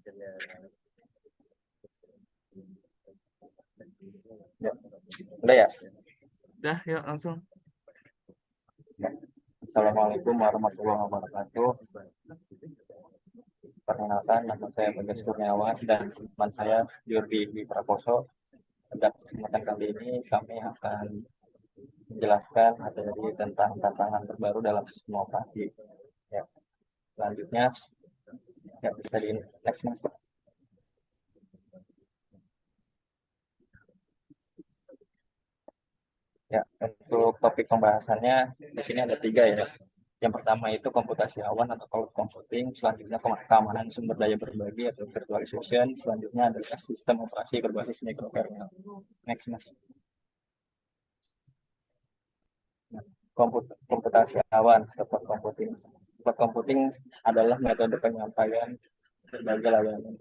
Ya. Udah ya? Udah, yuk langsung. Assalamualaikum warahmatullahi wabarakatuh. Perkenalkan, nama saya Bagas Kurniawan dan teman saya Yurdi Prakoso. Pada kesempatan kali ini kami akan menjelaskan materi tentang tantangan terbaru dalam sistem operasi. Ya. Selanjutnya, ya bisa di next mas. Ya, untuk topik pembahasannya di sini ada 3 ya. Yang pertama itu komputasi awan atau cloud computing, selanjutnya keamanan sumber daya berbagi atau virtualization, selanjutnya adalah sistem operasi berbasis mikrokernel. Next mas. Nah, komputasi awan atau cloud computing. Cloud computing adalah metode penyampaian berbagai layanan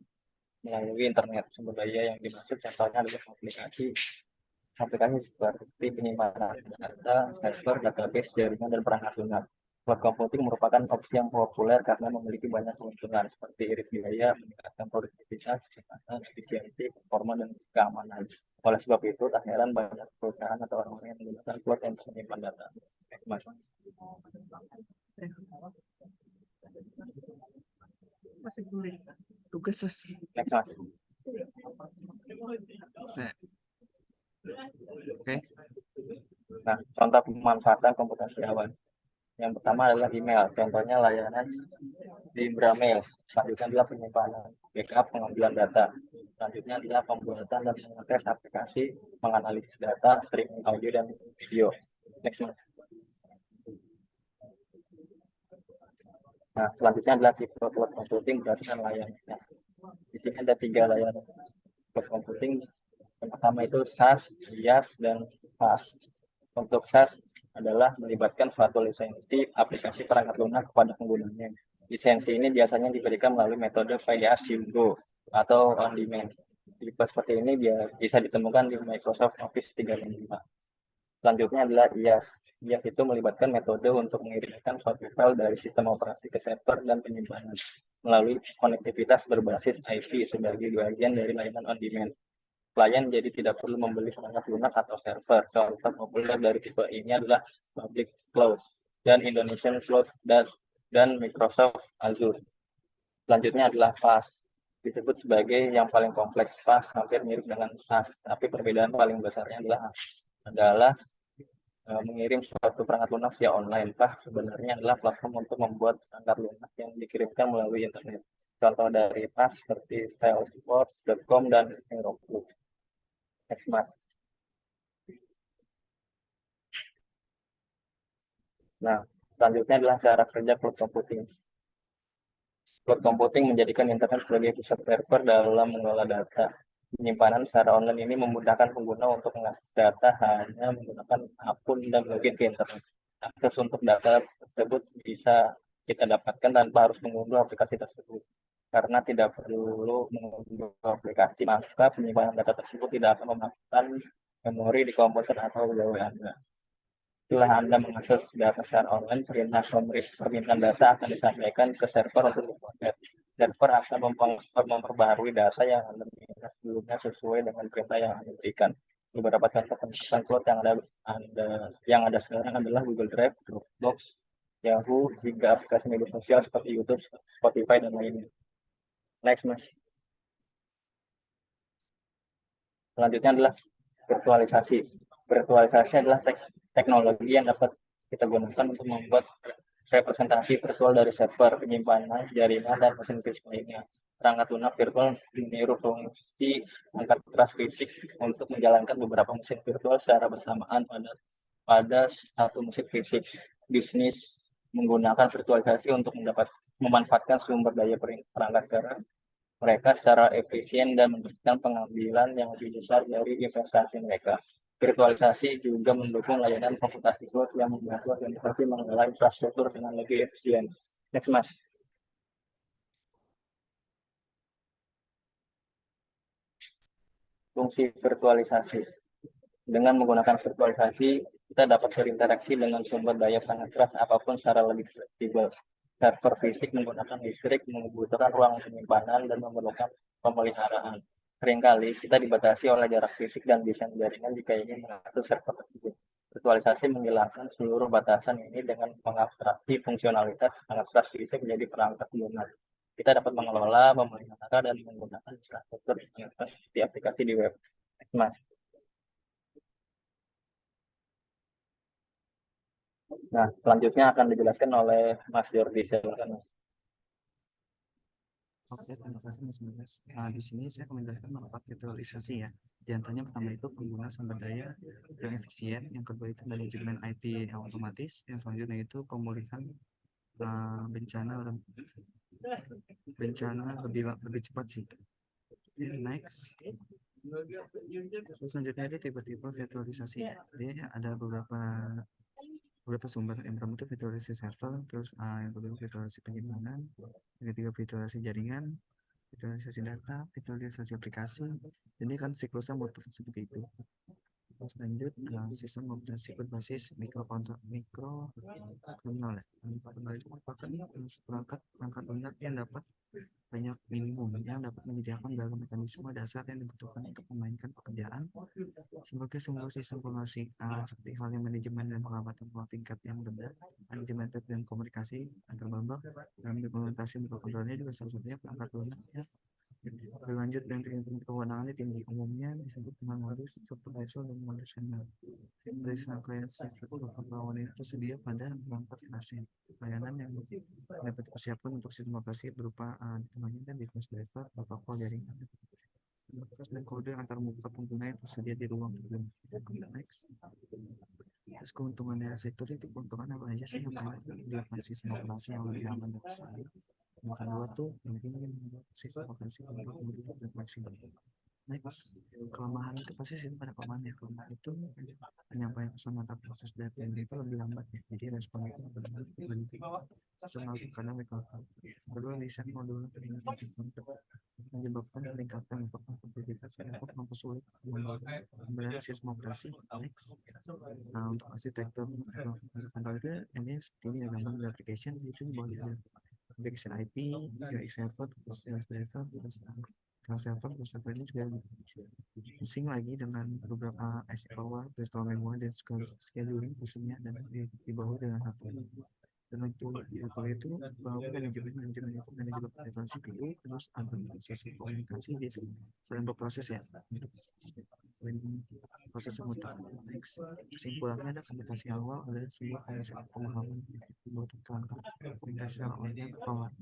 melalui internet. Sumber daya yang dimaksud contohnya adalah aplikasi seperti penyimpanan data, server, database, jaringan, dan perangkat lunak. Cloud computing merupakan opsi yang populer karena memiliki banyak keuntungan seperti irit biaya, meningkatkan produktivitas, kecepatan, efisiensi, performa, dan keamanan. Oleh sebab itu, tak heran banyak perusahaan atau orang-orang yang menggunakan cloud untuk menyimpan data. Masih boleh. Tugas masih. Next, mas. Oke. Nah, contoh pemanfaatan komputasi awan. Yang pertama adalah email, contohnya layanan Zimbra Mail. Selanjutnya adalah penyimpanan, backup, pengambilan data. Selanjutnya adalah pembuatan dan mengakses aplikasi, menganalisis data, streaming audio dan video. Next. Nah, selanjutnya adalah tipe cloud computing berdasarkan layanannya. Di sini ada 3 layanan cloud computing. Yang pertama itu SaaS, IaaS, dan PaaS. Untuk SaaS adalah melibatkan suatu lisensi aplikasi perangkat lunak kepada penggunanya. Lisensi ini biasanya diberikan melalui metode pay as you go atau on demand. Tipe seperti ini bisa ditemukan di Microsoft Office 365. Selanjutnya adalah IaaS. IaaS itu melibatkan metode untuk mengirimkan suatu file dari sistem operasi ke server dan penyimpanan melalui konektivitas berbasis IP sebagai bagian dari layanan on demand. Klien jadi tidak perlu membeli perangkat lunak atau server. Contoh populer dari tipe ini adalah Public Cloud dan Indonesian Cloud dan Microsoft Azure. Selanjutnya adalah PaaS. Disebut sebagai yang paling kompleks. PaaS hampir mirip dengan SaaS, tapi perbedaan paling besarnya adalah mengirim suatu perangkat lunak via online. PaaS sebenarnya adalah platform untuk membuat perangkat lunak yang dikirimkan melalui internet. Contoh dari PaaS seperti Salesforce.com dan Heroku. Next, mas. Nah, selanjutnya adalah cara kerja cloud computing. Cloud computing menjadikan internet sebagai pusat server dalam mengelola data. Penyimpanan secara online ini memudahkan pengguna untuk mengakses data hanya menggunakan akun dan login ke internet. Akses untuk data tersebut bisa kita dapatkan tanpa harus mengunduh aplikasi tersebut. Karena tidak perlu mengunduh aplikasi, maka penyimpanan data tersebut tidak akan memakan memori di komputer atau gawai Anda. Setelah Anda mengakses data secara online, permintaan data akan disampaikan ke server untuk diproses. Server akan memperbaharui data yang Anda minta sebelumnya sesuai dengan perintah yang Anda berikan. Beberapa contoh penyimpanan cloud yang ada sekarang adalah Google Drive, Dropbox, Yahoo, hingga aplikasi media sosial seperti YouTube, Spotify, dan lainnya. Next, mas. Selanjutnya adalah virtualisasi. Virtualisasi adalah teknologi yang dapat kita gunakan untuk membuat representasi virtual dari server, penyimpanan, jaringan, dan mesin fisik lainnya. Perangkat lunak virtual meniru fungsi angkat keras fisik untuk menjalankan beberapa mesin virtual secara bersamaan pada satu mesin fisik. Bisnis menggunakan virtualisasi untuk memanfaatkan sumber daya perangkat keras mereka secara efisien dan memberikan pengambilan yang lebih besar dari investasi mereka. Virtualisasi juga mendukung layanan komputasi cloud yang membantu organisasi mengelola infrastruktur dengan lebih efisien. Next, mas. Fungsi virtualisasi. Dengan menggunakan virtualisasi, kita dapat berinteraksi dengan sumber daya sangat keras apapun secara lebih fleksibel. server fisik menggunakan listrik, membutuhkan ruang penyimpanan, dan memerlukan pemeliharaan. Seringkali kita dibatasi oleh jarak fisik dan desain jaringan jika ingin mengakses server tersebut. Virtualisasi menghilangkan seluruh batasan ini dengan mengabstraksi fungsionalitas, mengabstraksi fisik menjadi perangkat lunak. Kita dapat mengelola, memelihara, dan menggunakan infrastruktur seperti aplikasi di web. Mas. Nah, selanjutnya akan dijelaskan oleh Mas Jordi. Silakan, Mas. Oke, terima kasih Mas Bagas. Di sini saya akan menjelaskan manfaat virtualisasi ya. Di antaranya pertama itu pengguna sumber daya yang efisien, yang kedua itu manajemen IT yang otomatis, yang selanjutnya itu pemulihan bencana lebih cepat sih. Next. Terus selanjutnya itu tipe-tipe virtualisasi. Jadi ada beberapa sumber. Yang pertama itu virtualisasi server, terus yang kedua virtualisasi penyimpanan, yang ketiga virtualisasi jaringan, virtualisasi data, virtualisasi aplikasi. Ini kan siklusnya muter seperti itu. Terus lanjut sistem operasi berbasis mikrokernel ya. Mikrokernel itu merupakan perangkat lunak yang dapat banyak minimum yang dapat menyediakan beragam mekanisme dasar yang dibutuhkan untuk memainkan pekerjaan sebagai sumber sistem informasi seperti halnya manajemen dan pengamatan ruang tingkat yang rendah, manajemen dan komunikasi antar member, dalam implementasi mikrokontrolernya juga salah satunya perangkat lunak ya. Berlanjut dan kewenangannya tinggi, umumnya disebut dengan modus supervisor dan modus handler. Dari serangkaian mikrokontroler ini tersedia pada perangkat klasik layanan yang dapat persiapan untuk sistem operasi berupa namanya dan device driver, protokol jaringan, interface dan kode antar muka pengguna yang tersedia di ruang terbuka. Next. Terus keuntungan dari sektor itu keuntungan apa aja sih yang dilakukan sistem operasi yang lebih aman dan stabil. Yang kedua tuh intinya membuat sistem operasi lebih mudah dan fleksibel. Next, kelemahan itu pasti sih pada kelemahan ya. Kelemahan itu penyampaian pesan antar proses data itu lebih lambat ya. Jadi respon itu lebih lambat dibanding sistem langsung karena mereka. Kedua, desain modul menyebabkan peningkatan untuk kompetibilitas untuk mempersulit pembangunan sistem operasi. Next, untuk arsitektur contoh itu ini seperti ini ya, gambar application itu boleh application IP, UX server, terus driver, terus server, terus server ini juga pusing lagi dengan beberapa IC power, virtual memory, dan scheduling khususnya dan di bawah dengan hardware. Dan itu bahwa manajemen itu manajemen penetrasi CPU, terus ada proses komunikasi di selain berproses ya, selain proses semuanya. Next, kesimpulannya ada komunikasi awal adalah sebuah konsep pemahaman buat terangkat komunikasi awalnya power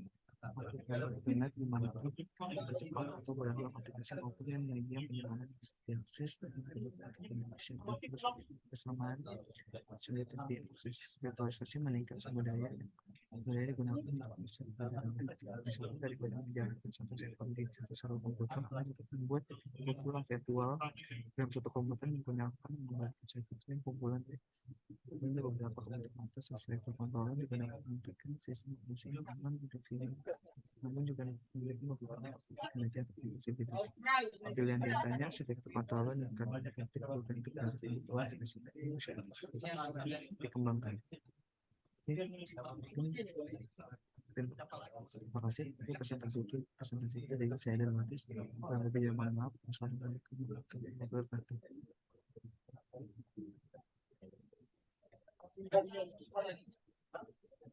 internet di mana atau beragam aplikasi maupun yang media penyimpanan diakses dan komunikasi bersamaan sulit diakses. Virtualisasi meningkat sumber daya digunakan misalnya daripada menjalankan satu server di satu komputer membuat kumpulan virtual dalam satu komputer menggunakan server yang kumpulan ini beberapa komputer server kontroler digunakan untuk sistem fungsi aman deteksi namun juga memiliki beberapa pengajar fleksibilitas. Pilihan diantaranya server kontroler dan karena efektif berbentuk dan kebutuhan spesifik dikembangkan. Terima kasih. Presentasi itu dari saya dan Matis. Kurang lebih mohon maaf. Wassalamualaikum warahmatullahi wabarakatuh.